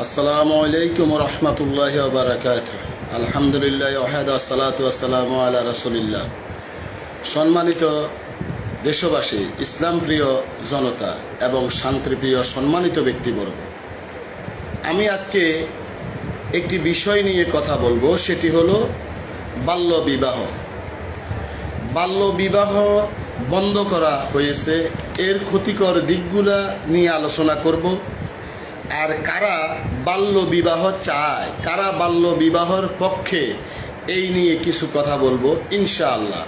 আসসালামু আলাইকুম রহমতুল্লাহি ওয়া বারাকাতুহু। আলহামদুলিল্লাহ ওয়াহদা আসসালাতু ওয়াসসালামু আলা রাসূলিল্লাহ। সম্মানিত দেশবাসী, ইসলাম প্রিয় জনতা এবং শান্তিপ্রিয় সম্মানিত ব্যক্তিবর্গ, আমি আজকে একটি বিষয় নিয়ে কথা বলবো, সেটি হলো বাল্য বিবাহ। বাল্য বিবাহ বন্ধ করা হয়েছে, এর ক্ষতিকর দিকগুলা নিয়ে আলোচনা করব। আর কারা বাল্য বিবাহ চায়, কারা বাল্য বিবাহর পক্ষে, এই নিয়ে কিছু কথা বলবো ইনশাআল্লাহ।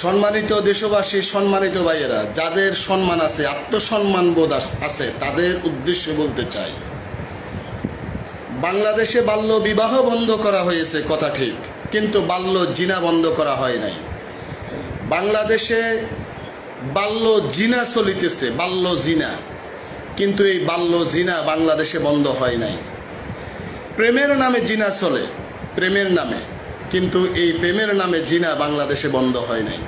সম্মানিত দেশবাসী, সম্মানিত ভাইয়েরা, যাদের সম্মান আছে, আত্মসম্মান বোধ আছে, তাদের উদ্দেশ্যে বলতে চাই, বাংলাদেশে বাল্য বিবাহ বন্ধ করা হয়েছে কথা ঠিক, কিন্তু বাল্য জিনা বন্ধ করা হয় নাই। বাংলাদেশে বাল্য জিনা চলিতেছে, বাল্য জিনা, কিন্তু এই বাল্য জিনা বাংলাদেশে বন্ধ হয় নাই। প্রেমের নামে জিনা চলে, প্রেমের নামে, কিন্তু এই প্রেমের নামে জিনা বাংলাদেশে বন্ধ হয় নাই।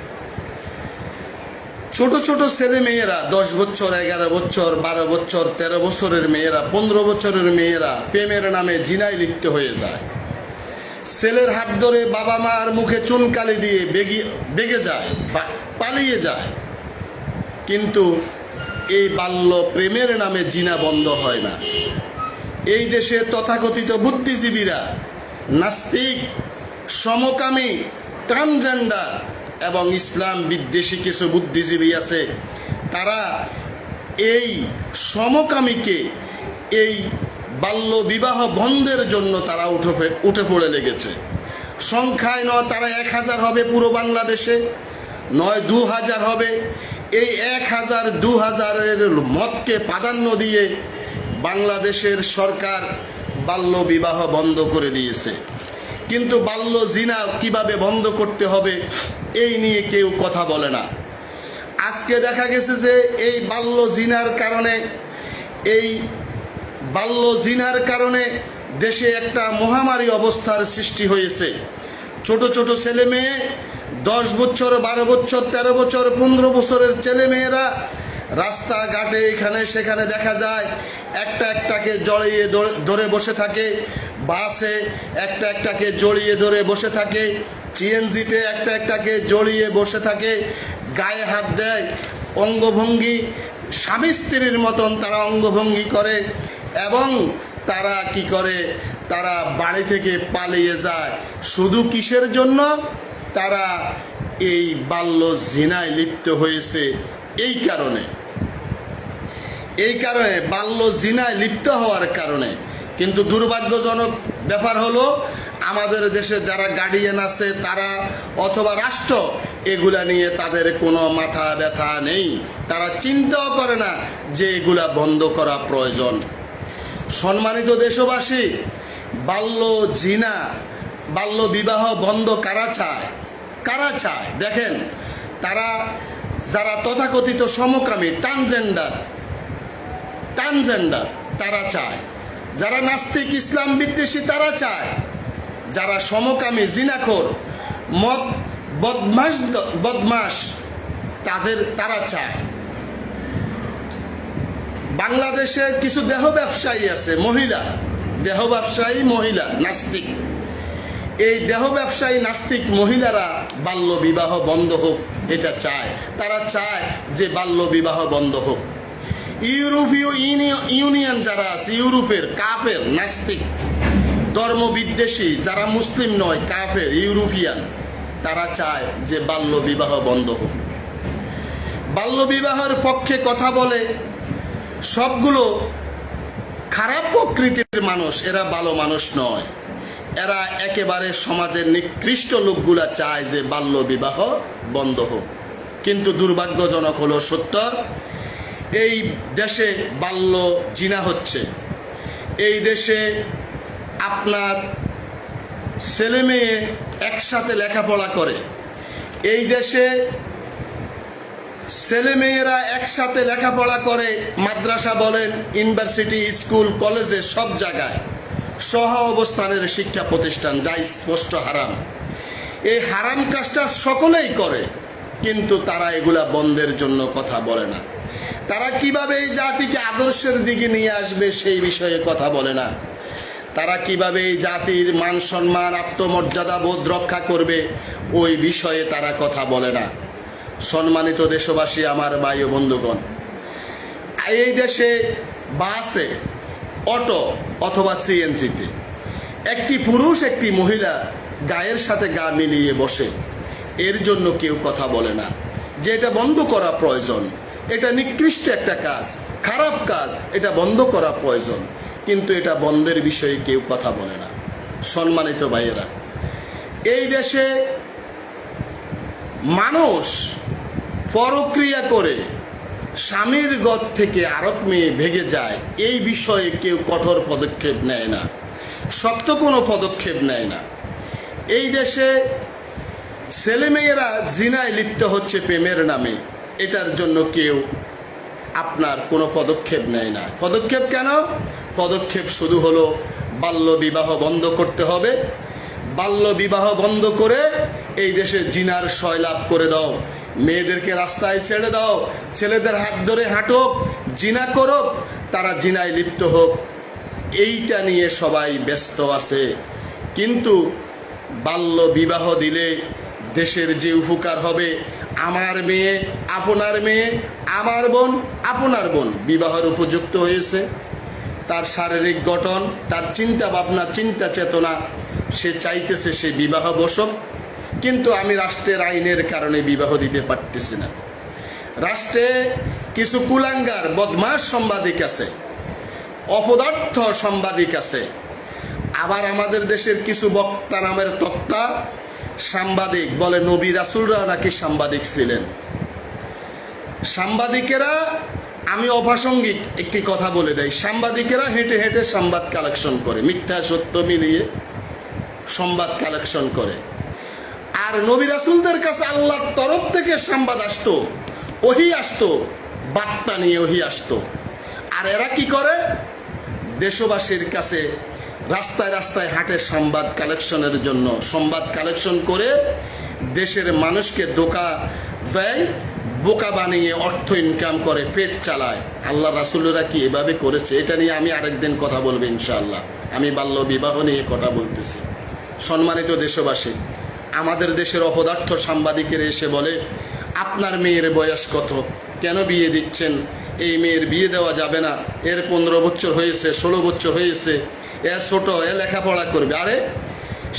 ছোট ছোট ছেলে মেয়েরা 10 বছর, 11 বছর, 12 বছর, 13 বছরের মেয়েরা, 15 বছরের মেয়েরা প্রেমের নামে জিনায় লিপ্ত হয়ে যায়। ছেলের হাত ধরে বাবা মার মুখে চুনকালি দিয়ে বেগে যায়, পালিয়ে যায়, কিন্তু এই বাল্য প্রেমের নামে জিনা বন্ধ হয় না। এই দেশে তথাকথিত বুদ্ধিজীবীরা, নাস্তিক, সমকামী, ট্রান্সজেন্ডার এবং ইসলাম বিদ্বেষী কিছু বুদ্ধিজীবী আছে, তারা এই সমকামীকে, এই বাল্য বিবাহ বন্ধের জন্য তারা উঠে পড়ে লেগেছে। সংখ্যায় নয় তারা 1000 হবে পুরো বাংলাদেশে, নয় 2000 হবে। এই 1000, 2000-এর মতকে প্রাধান্য দিয়ে বাংলাদেশের সরকার বাল্য বিবাহ বন্ধ করে দিয়েছে, কিন্তু বাল্য জিনা কিভাবে বন্ধ করতে হবে এই নিয়ে কেউ কথা বলে না। আজকে দেখা গেছে যে এই বাল্য জিনার কারণে দেশে একটা মহামারী অবস্থার সৃষ্টি হয়েছে। ছোট ছোট ছেলে মেয়ে, 10 বছর, 12 বছর, 13 বছর, 15 বছরের ছেলে মেয়েরা রাস্তাঘাটে এখানে সেখানে দেখা যায় একটা একটাকে জড়িয়ে ধরে বসে থাকে, বাসে একটা একটাকে জড়িয়ে ধরে বসে থাকে, সিএনজিতে একটা একটাকে জড়িয়ে বসে থাকে, গায়ে হাত দেয়, অঙ্গভঙ্গি স্বামী স্ত্রীর মতন তারা অঙ্গভঙ্গি করে, এবং তারা কি করে, তারা বাড়ি থেকে পালিয়ে যায়। শুধু কিসের জন্য? তারা এই বাল্য জিনায় লিপ্ত হয়েছে। এই কারণে বাল্য জিনায় লিপ্ত হওয়ার কারণে, কিন্তু দুর্ভাগ্যজনক ব্যাপার হলো আমাদের দেশে যারা গার্ডিয়ান আছে তারা অথবা রাষ্ট্র, এগুলা নিয়ে তাদের কোনো মাথা ব্যথা নেই, তারা চিন্তাও করে না যে এগুলা বন্ধ করা প্রয়োজন। সম্মানিত দেশবাসী, বাল্য জিনা, বাল্য বিবাহ বন্ধ কারা চায়? দেখেন, তারা যারা তথাকথিত সমকামী, ট্রান্সজেন্ডার তারা চায়, যারা নাস্তিক, ইসলাম বিদ্বেষী তারা চায়, যারা সমকামী, জিনাখোর, মদ বদমাশ তারা চায়। বাংলাদেশের কিছু দেহ ব্যবসায়ী আছে, মহিলা নাস্তিক, এই দেহ ব্যবসায়ী নাস্তিক মহিলারা বাল্য বিবাহ বন্ধ হোক এটা চায়। তারা চায় যে বাল্য বিবাহ বন্ধ হোক। ইউরোপীয় ইউনিয়ন যারা আছে, ইউরোপের কাফের নাস্তিক ধর্ম বিদ্বেষী, যারা মুসলিম নয়, কাফের ইউরোপিয়ান, তারা চায় যে বাল্য বিবাহ বন্ধ হোক। বাল্য বিবাহের পক্ষে কথা বলে সবগুলো খারাপ প্রকৃতির মানুষ, এরা ভালো মানুষ নয়, এরা একেবারে সমাজের নিকৃষ্ট লোকগুলা চায় যে বাল্য বিবাহ বন্ধ হোক। কিন্তু দুর্ভাগ্যজনক হলো সত্য, এই দেশে বাল্য জিনা হচ্ছে। এই দেশে আপনার ছেলে মেয়ে একসাথে লেখাপড়া করে, এই দেশে ছেলে মেয়েরা একসাথে লেখাপড়া করে, মাদ্রাসা বলেন, ইউনিভার্সিটি, স্কুল, কলেজে, সব জায়গায় সহ অবস্থানের শিক্ষা প্রতিষ্ঠান, যা স্পষ্ট হারাম। এই হারাম কাজটা সকলেই করে, কিন্তু তারা এগুলা বন্ধের জন্য কথা বলে না। তারা কিভাবে এই জাতিকে আদর্শের দিকে নিয়ে আসবে সেই বিষয়ে কথা বলে না। তারা কিভাবে এই জাতির মান সম্মান আত্মমর্যাদা বোধ রক্ষা করবে ওই বিষয়ে তারা কথা বলে না। সম্মানিত দেশবাসী, আমার ভাই ও বন্ধুগণ, এই দেশে বাসে, অটো অথবা সিএনজিতে একটি পুরুষ একটি মহিলা গায়ের সাথে গা মিলিয়ে বসে, এর জন্য কেউ কথা বলে না যে এটা বন্ধ করা প্রয়োজন, এটা নিকৃষ্ট একটা কাজ, খারাপ কাজ, এটা বন্ধ করা প্রয়োজন, কিন্তু এটা বন্ধের বিষয়ে কেউ কথা বলে না। সম্মানিত ভাইয়েরা, এই দেশে মানুষ পরক্রিয়া করে স্বামীর গদ থেকে আরেক মেয়ে ভেগে যায়, এই বিষয়ে কেউ কঠোর পদক্ষেপ নেয় না, শক্ত কোনো পদক্ষেপ নেয় না। এই দেশে ছেলেমেয়েরা জিনায় লিপ্ত হচ্ছে প্রেমের নামে, এটার জন্য কেউ আপনার কোনো পদক্ষেপ নেয় না। পদক্ষেপ কেন? পদক্ষেপ শুধু হলো বাল্য বিবাহ বন্ধ করতে হবে। বাল্য বিবাহ বন্ধ করে এই দেশে জিনার সয়লাভ করে দাও, মেয়েদেরকে রাস্তায় ছেড়ে দাও, ছেলেদের হাত ধরে হাঁটুক, জিনা করুক, তারা জিনায় লিপ্ত হোক, এইটা নিয়ে সবাই ব্যস্ত আছে। কিন্তু বাল্য বিবাহ দিলে দেশের যে উপকার হবে, আমার মেয়ে আপনার মেয়ে, আমার বোন আপনার বোন বিবাহের উপযুক্ত হয়েছে, তার শারীরিক গঠন, তার চিন্তা ভাবনা, চিন্তা চেতনা, সে চাইতেছে সে বিবাহ বসক, কিন্তু আমি রাষ্ট্রের আইনের কারণে বিবাহ দিতে পারতেছি না। রাষ্ট্রে কিছু কুলাঙ্গার বদমাশ সাংবাদিক আছে, অপদার্থ সাংবাদিক আছে, আবার আমাদের দেশের কিছু বক্তা নামের তক্তা সাংবাদিক বলে নবী রাসূলরা নাকি সাংবাদিক ছিলেন। সাংবাদিকেরা, আমি অপ্রাসঙ্গিক একটি কথা বলে দেই, সাংবাদিকেরা হেঁটে হেঁটে সংবাদ কালেকশন করে, মিথ্যা সত্য মিলিয়ে সংবাদ কালেকশন করে। আর নবী রাসূলদের কাছে আল্লাহর তরফ থেকে সংবাদ আসতো, ওহী আসতো, বার্তা নিয়ে ওহী আসতো। আর এরা কি করে? দেশবাসীর কাছে রাস্তায় রাস্তায় হাঁটে সংবাদ কালেকশনের জন্য, সংবাদ কালেকশন করে দেশের মানুষকে ধোঁকা দেয়, বোকা বানিয়ে অর্থ ইনকাম করে, পেট চালায়। আল্লাহ রাসূলরা কি এভাবে করেছে? এটা নিয়ে আমি আরেকদিন কথা বলবো ইনশাআল্লাহ। আমি বাল্য বিবাহ নিয়ে কথা বলতেছি। সম্মানিত দেশবাসী, আমাদের দেশের অপদার্থ সাংবাদিকের এসে বলে আপনার মেয়ের বয়স কত, কেন বিয়ে দিচ্ছেন, এই মেয়ের বিয়ে দেওয়া যাবে না, এর 15 বছর হয়েছে, 16 বছর হয়েছে, এ ছোট, এ লেখাপড়া করবে। আরে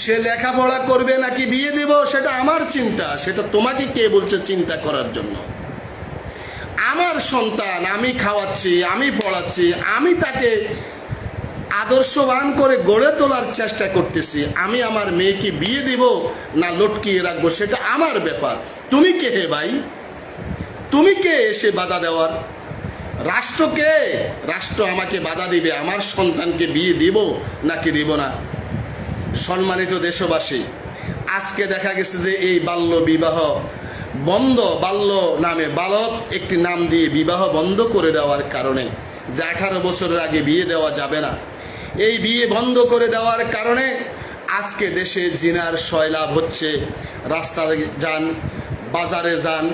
সে লেখাপড়া করবে নাকি বিয়ে দেব সেটা আমার চিন্তা, সেটা তোমাকে কে বলছে চিন্তা করার জন্য? আমার সন্তান, আমি খাওয়াচ্ছি, আমি পড়াচ্ছি, আমি তাকে আদর্শবান করে গড়ে তোলার চেষ্টা করতেছি। আমি আমার মেয়েকে বিয়ে দিব না লটকিয়ে রাখবো সেটা আমার ব্যাপার। তুমি কে হে ভাই? তুমি কে এসে বাধা দেওয়ার? রাষ্ট্রকে? রাষ্ট্র আমাকে বাধা দিবে আমার সন্তানকে বিয়ে দিব নাকি দিব না? সম্মানিত দেশবাসী, আজকে দেখা গেছে যে এই বাল্য বিবাহ বন্ধ, বাল্য নামে বালক একটি নাম দিয়ে বিবাহ বন্ধ করে দেওয়ার কারণে, যে 18 বছরের আগে বিয়ে দেওয়া যাবে না, এই বিয়ে বন্ধ করে দেওয়ার কারণে আজকে দেশে জিনার সয়লাভ হচ্ছে। রাস্তায় যান, বাজারে যান,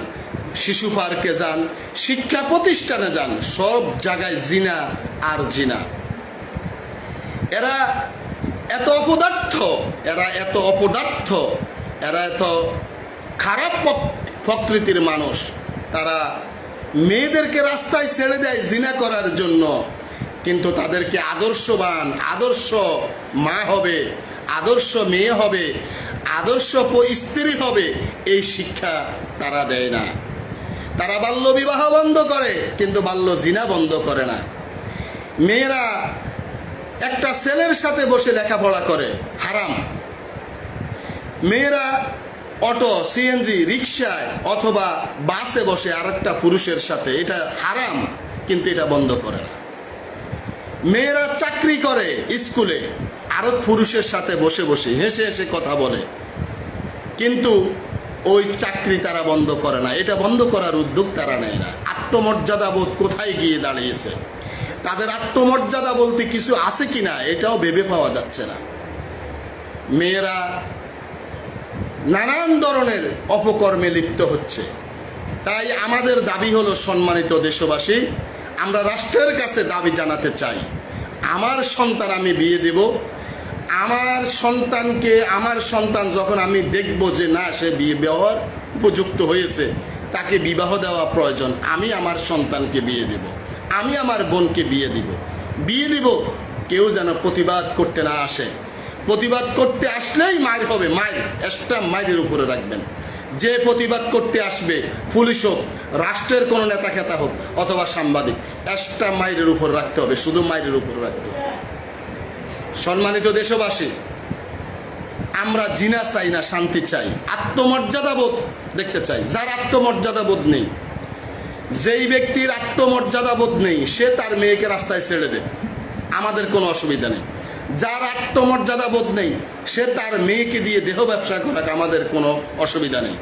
শিশু পার্কে যান, শিক্ষা প্রতিষ্ঠানে যান, সব জায়গায় জিনা আর জিনা। এরা এত অপদার্থ, এরা এত অপদার্থ, এরা এত খারাপ প্রকৃতির মানুষ, তারা মেয়েদেরকে রাস্তায় ছেড়ে দেয় জিনা করার জন্য, কিন্তু তাদেরকে আদর্শবান, আদর্শ মা হবে, আদর্শ মেয়ে হবে, আদর্শ স্ত্রী হবে, এই শিক্ষা তারা দেয় না। তারা বাল্য বিবাহ বন্ধ করে কিন্তু বাল্য জিনা বন্ধ করে না। মেয়েরা একটা ছেলের সাথে বসে লেখাপড়া করে, হারাম। মেয়েরা অটো, সিএনজি, রিক্সায় অথবা বাসে বসে আরেকটা পুরুষের সাথে, এটা হারাম, কিন্তু এটা বন্ধ করে না। মেয়েরা চাকরি করে স্কুলে, আরো পুরুষের সাথে বসে বসে হেসে হেসে কথা বলে, কিন্তু ওই চাকরি তারা বন্ধ করে না, এটা বন্ধ করার উদ্যোগ তারা নেয় না। আত্মমর্যাদা বোধ কোথায় গিয়ে দাঁড়িয়েছে? তাদের আত্মমর্যাদা বলতে কিছু আছে কিনা এটাও ভেবে পাওয়া যাচ্ছে না। মেয়েরা নানান ধরনের অপকর্মে লিপ্ত হচ্ছে। তাই আমাদের দাবি হলো, সম্মানিত দেশবাসী, আমরা রাষ্ট্রের কাছে দাবি জানাতে চাই, আমার সন্তান আমি বিয়ে দেব, আমার সন্তান যখন আমি দেখব যে না সে বিয়ে দেওয়ার উপযুক্ত হয়েছে, তাকে বিবাহ দেওয়া প্রয়োজন, আমি আমার সন্তানকে বিয়ে দেব, আমি আমার বোনকে বিয়ে দিব। কেউ যেন প্রতিবাদ করতে না আসে। প্রতিবাদ করতে আসলেই মার হবে, একটা মায়ের উপরে রাখবেন। যে প্রতিবাদ করতে আসবে, পুলিশ হোক, রাষ্ট্রের কোনো নেতা খেতা হোক অথবা সাংবাদিক, একটা মায়ের উপর রাখতে হবে, শুধু মায়ের উপর রাখতে হবে। সম্মানিত দেশবাসী, আমরা জিনা চাই না, শান্তি চাই, আত্মমর্যাদাবোধ দেখতে চাই। যার আত্মমর্যাদাবোধ নেই, যেই ব্যক্তির আত্মমর্যাদাবোধ নেই, সে তার মেয়েকে রাস্তায় ছেড়ে দেয়, আমাদের কোনো অসুবিধা নেই। যার আত্মমর্যাদাবোধ নেই, সে তার মেয়েকে দিয়ে দেহ ব্যবসা করাক, আমাদের কোনো অসুবিধা নেই।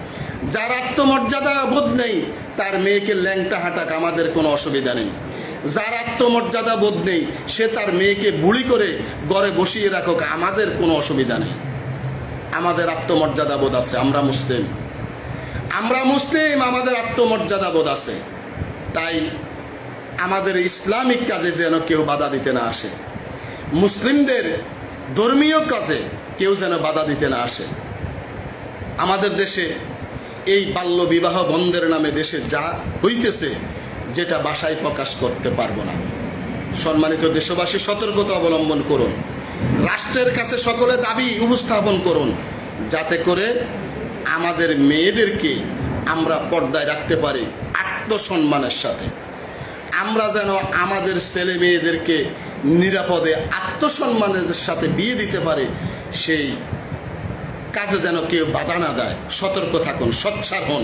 যার আত্মমর্যাদাবোধ নেই, তার মেয়েকে ল্যাংটা হাঁটাক, আমাদের কোনো অসুবিধা নেই। যার আত্মমর্যাদাবোধ নেই, সে তার মেয়েকে বুড়ি করে ঘরে বসিয়ে রাখুক, আমাদের কোনো অসুবিধা নেই। আমাদের আত্মমর্যাদাবোধ আছে, আমরা মুসলিম, আমাদের আত্মমর্যাদাবোধ আছে। তাই আমাদের ইসলামিক কাজে যেন কেউ বাধা দিতে না আসে, মুসলিমদের ধর্মীয় কাজে কেউ যেন বাধা দিতে না আসে। আমাদের দেশে এই বাল্য বিবাহ বন্ধের নামে দেশে যা হইতেছে, যেটা ভাষায় প্রকাশ করতে পারবো না। সম্মানিত দেশবাসী, সতর্কতা অবলম্বন করুন, রাষ্ট্রের কাছে সকলে দাবি উপস্থাপন করুন, যাতে করে আমাদের মেয়েদেরকে আমরা পর্দায় রাখতে পারি আত্মসম্মানের সাথে। আমরা যেন আমাদের ছেলে মেয়েদেরকে নিরাপদে আত্মসম্মানের সাথে বিয়ে দিতে পারে, সেই কাজে যেন কেউ বাধা না দেয়। সতর্ক থাকুন, সোচ্চার হন।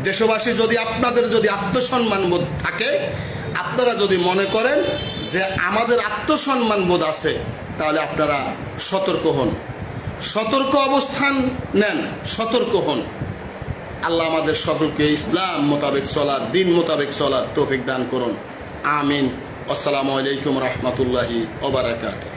দেশবাসী, আপনাদের যদি আত্মসম্মান বোধ থাকে, আপনারা যদি মনে করেন যে আমাদের আত্মসম্মান বোধ আছে, তাহলে আপনারা সতর্ক হন, সতর্ক অবস্থান নেন, সতর্ক হন। আল্লাহ আমাদের সকলকে ইসলাম মোতাবেক চলার, দিন মোতাবেক চলার তৌফিক দান করুন। আমিন। আসসালামু আলাইকুম রহমতুল্লাহি ওয়া বারাকাতুহু।